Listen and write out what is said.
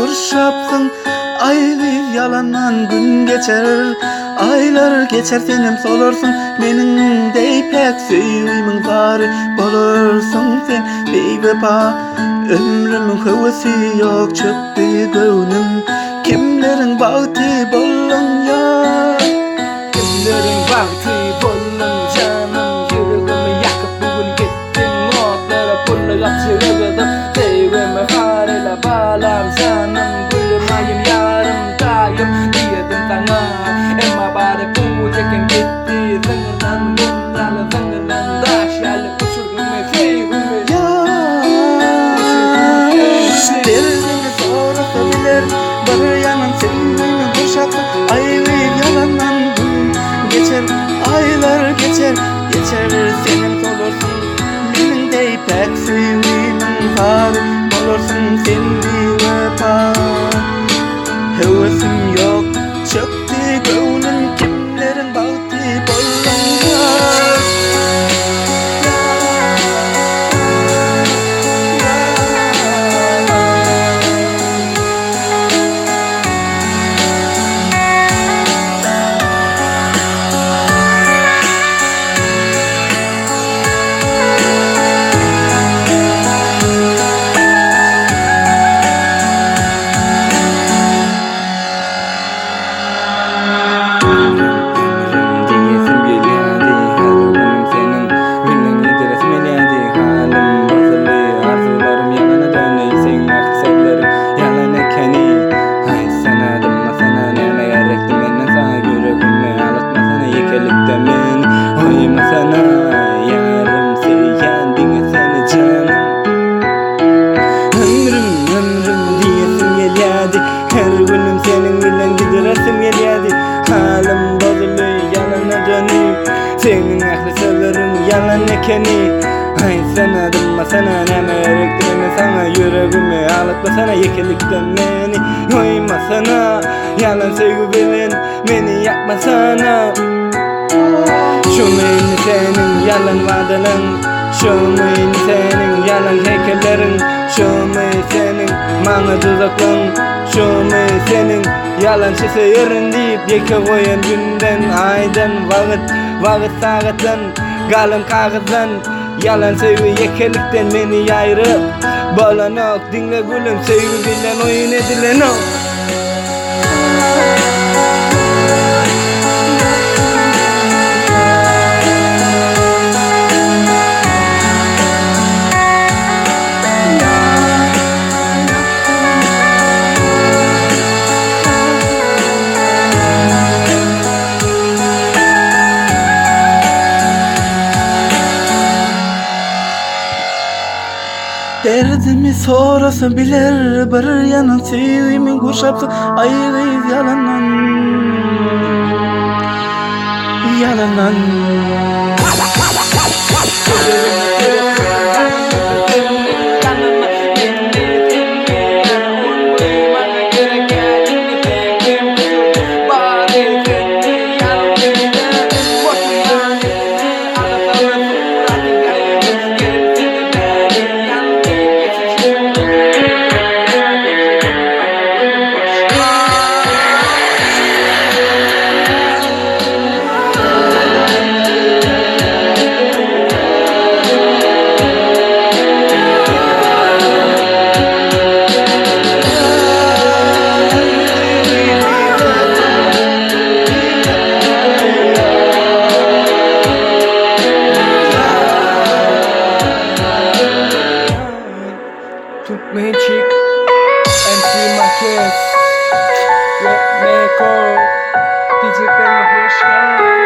kurşapsın. Aylı yalandan gün geçer, aylar geçer senem solarsun. Menin dey pek süýümiň bary bolarsun sen beýwefa. Ömrümün hevesi yok çökdi göwnüm, kimlerin bagty bolan ýar. Kimlerin bagty bolan canım, yüregimi yakyp bugün gittin notlara pullap çyrygydım. Seýgime harela balam canım, gülmayım yarım daýym diýdim sana. Emma bari bu teken gitti, zıngılan güllerle zıngılan daşyaly uçurgymy seýgime. Derdini sorsa biler, bir yanan sevgini boşapsın. Ayly yalandan gün geçer, aylar geçer, geçer senem solarsun. Menin dey pek süýümiň bary bolarsun sen beýwefa. Hewesim yok çökdi göwnüm, kimlerin bagty bolan ýar. Her günüm senin bilen gideresim gelýärdi. Halim bozuldy, yalana dönüp, senin ahly sözlerin yalan ekeni. Ay sanadım sana näme gerekdi, men sana yüregimi alatmasana yekelikden meni. Oýmasana, yalan sevgi bilen meni yakmasana. Şu meni senin yalan wadalan, şu meni senin yalan hekellerin, şu meni senin maňa tuzaklan. Şomy senin yalançy seýerin diýip ýeke goýan günden, aýdan, wagt sagatdan, galam kagazdan. Yalan sevgi yekelikden meni ýaýryp bolanok, diňle gülüm sevgi bilen oýun edilenok. Derdimi sorasa biler, bir yanan sevgimi kurşapsın. Ayly yalanan, yalanan. Magic, MC Marquez, Red Meko, DJ Tengah Hushka.